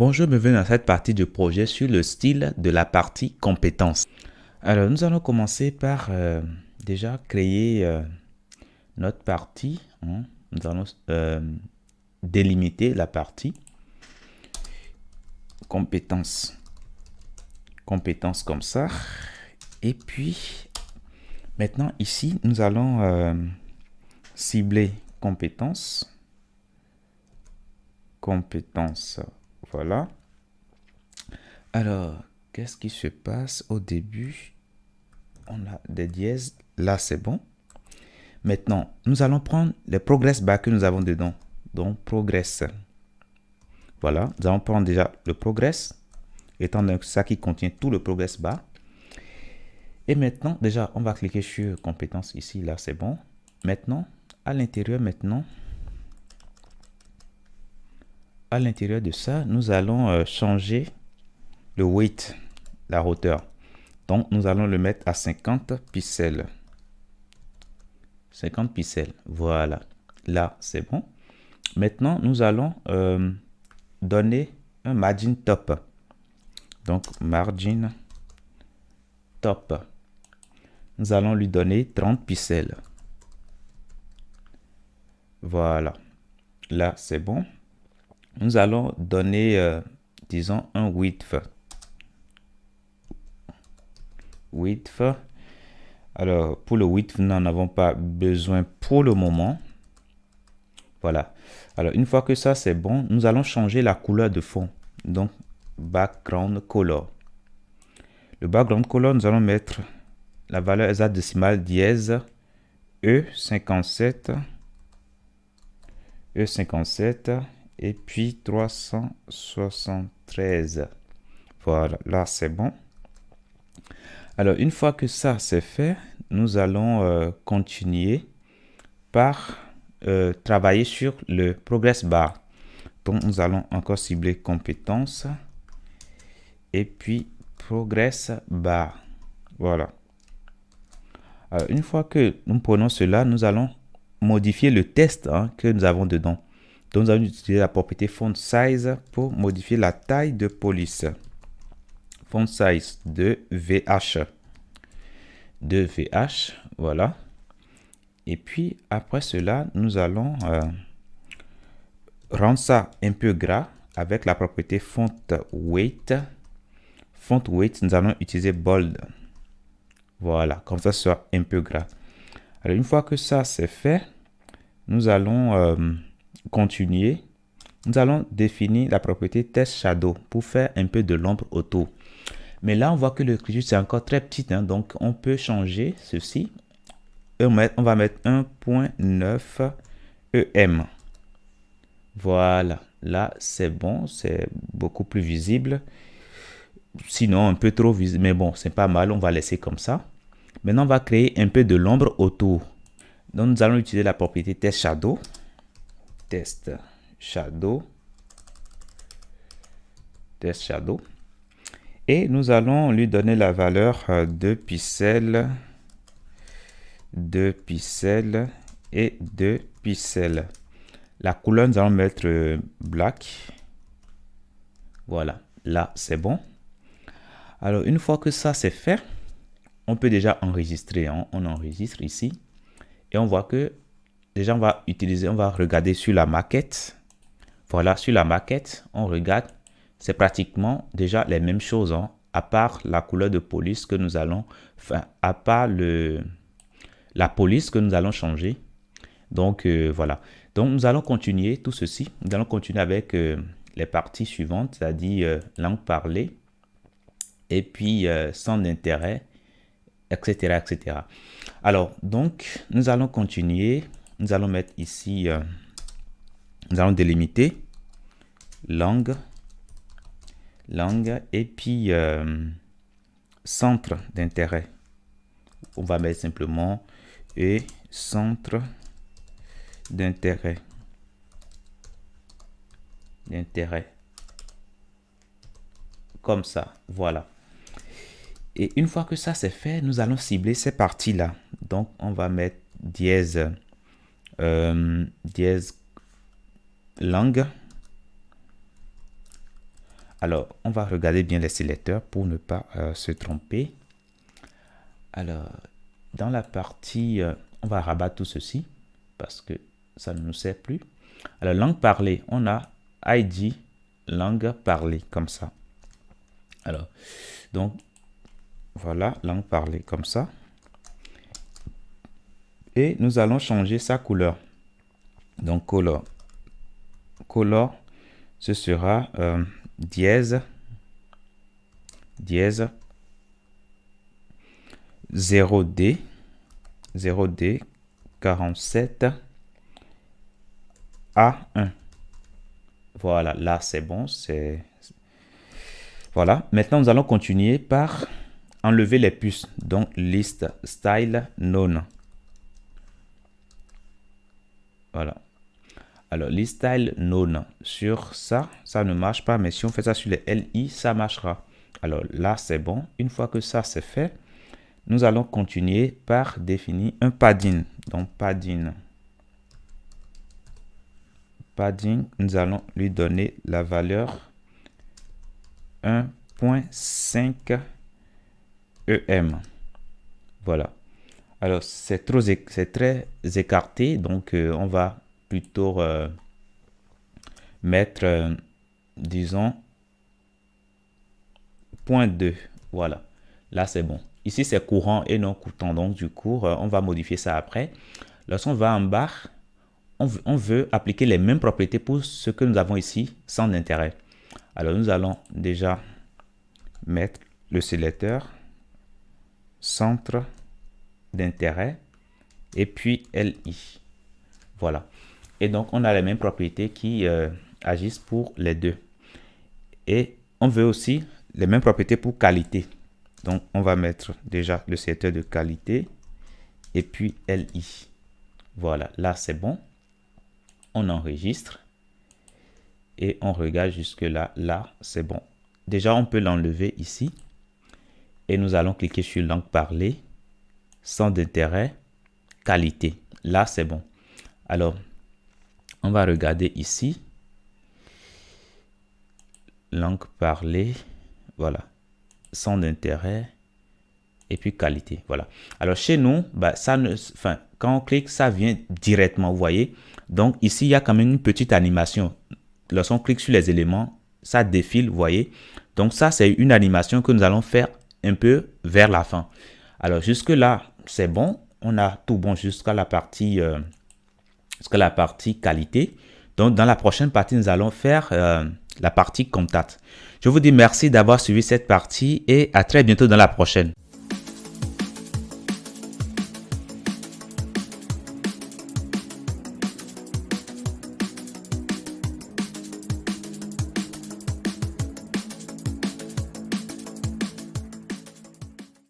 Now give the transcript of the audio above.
Bonjour, bienvenue dans cette partie du projet sur le style de la partie compétences. Alors, nous allons commencer par déjà créer notre partie. Nous allons délimiter la partie compétences. Compétences comme ça. Et puis, maintenant ici, nous allons cibler compétences. Compétences. Voilà. Alors, qu'est-ce qui se passe au début? On a des dièses. Là, c'est bon. Maintenant, nous allons prendre les progress bar que nous avons dedans. Donc, progress. Voilà. Nous allons prendre déjà le progress, étant donné que ça qui contient tout le progress bar. Et maintenant, déjà, on va cliquer sur compétences ici. Là, c'est bon. Maintenant, à l'intérieur, de ça, nous allons changer le weight, la hauteur. Donc, nous allons le mettre à 50 pixels. 50 pixels. Voilà. Là, c'est bon. Maintenant, nous allons donner un margin top. Donc, margin top. Nous allons lui donner 30 pixels. Voilà. Là, c'est bon. Nous allons donner, disons, un width. Width. Alors, pour le width, nous n'en avons pas besoin pour le moment. Voilà. Alors, une fois que ça, c'est bon, nous allons changer la couleur de fond. Donc, background color. Le background color, nous allons mettre la valeur hexadécimale dièse E57. E57 et puis 373. Voilà, là, c'est bon. Alors, une fois que ça c'est fait, nous allons continuer par travailler sur le progress bar. Donc, nous allons encore cibler compétences et puis progress bar. Voilà. Alors, une fois que nous prenons cela, nous allons modifier le test que nous avons dedans. Donc, nous allons utiliser la propriété font size pour modifier la taille de police. Font size de VH. De VH, voilà. Et puis, après cela, nous allons rendre ça un peu gras avec la propriété font weight. Font weight, nous allons utiliser bold. Voilà, comme ça, ce sera un peu gras. Alors, une fois que ça, c'est fait, nous allons continuer. Nous allons définir la propriété test shadow pour faire un peu de l'ombre autour. Mais là, on voit que l'écriture, c'est encore très petit. Donc, on peut changer ceci. On va mettre 1.9 EM. Voilà. Là, c'est bon. C'est beaucoup plus visible. Sinon, un peu trop visible. Mais bon, c'est pas mal. On va laisser comme ça. Maintenant, on va créer un peu de l'ombre autour. Donc, nous allons utiliser la propriété test shadow. Test shadow. Test shadow. Et nous allons lui donner la valeur 2 pixels. 2 pixels et 2 pixels. La couleur, nous allons mettre black. Voilà. Là, c'est bon. Alors, une fois que ça, c'est fait, on peut déjà enregistrer. On enregistre ici. Et on voit que déjà, on va regarder sur la maquette. Voilà, sur la maquette, on regarde. C'est pratiquement déjà les mêmes choses, à part la couleur de police que nous allons, à part la police que nous allons changer. Donc, voilà. Donc, nous allons continuer tout ceci. Nous allons continuer avec les parties suivantes, c'est-à-dire langue parlée, et puis centre d'intérêt, etc., etc. Alors, donc, nous allons continuer. Nous allons mettre ici, nous allons délimiter langue, et puis centre d'intérêt. On va mettre simplement et centre d'intérêt. Comme ça, voilà. Et une fois que ça c'est fait, nous allons cibler ces parties-là. Donc, on va mettre dièse, dièse langue. Alors, on va regarder bien les sélecteurs pour ne pas se tromper. Alors, dans la partie, on va rabattre tout ceci parce que ça ne nous sert plus. Alors, langue parlée, on a ID langue parlée comme ça. Alors, donc, voilà, langue parlée comme ça. Et nous allons changer sa couleur. Donc, color, ce sera dièse 0D 47 A1. Voilà, là c'est bon, voilà. Maintenant nous allons continuer par enlever les puces, donc list style none. Voilà. Alors list style none, sur ça ne marche pas, mais si on fait ça sur les LI, ça marchera. Alors là c'est bon. Une fois que ça c'est fait, nous allons continuer par définir un padding. Donc padding, nous allons lui donner la valeur 1.5 EM. Voilà. Alors c'est très écarté, donc on va plutôt mettre disons 0.2. Voilà, là c'est bon. Ici c'est courant et non courant, donc du coup on va modifier ça après. Lorsqu'on va en bas, on veut appliquer les mêmes propriétés pour ce que nous avons ici, sans intérêt. Alors nous allons déjà mettre le sélecteur, centre d'intérêt et puis LI. Voilà. Et donc on a les mêmes propriétés qui agissent pour les deux. Et on veut aussi les mêmes propriétés pour qualité. Donc on va mettre déjà le sélecteur de qualité et puis LI. Voilà, là c'est bon. On enregistre et on regarde jusque là. Là c'est bon. Déjà on peut l'enlever ici et nous allons cliquer sur langue parlée, centre d'intérêt, qualité. Là c'est bon. Alors on va regarder ici, langue parlée, voilà, centre d'intérêt et puis qualité. Voilà. Alors chez nous, quand on clique, ça vient directement, vous voyez. Donc ici, il y a quand même une petite animation. Lorsqu'on clique sur les éléments, ça défile, vous voyez. Donc ça, c'est une animation que nous allons faire un peu vers la fin. Alors jusque là, c'est bon. On a tout bon jusqu'à la partie qualité. Donc dans la prochaine partie, nous allons faire la partie contact. Je vous dis merci d'avoir suivi cette partie et à très bientôt dans la prochaine.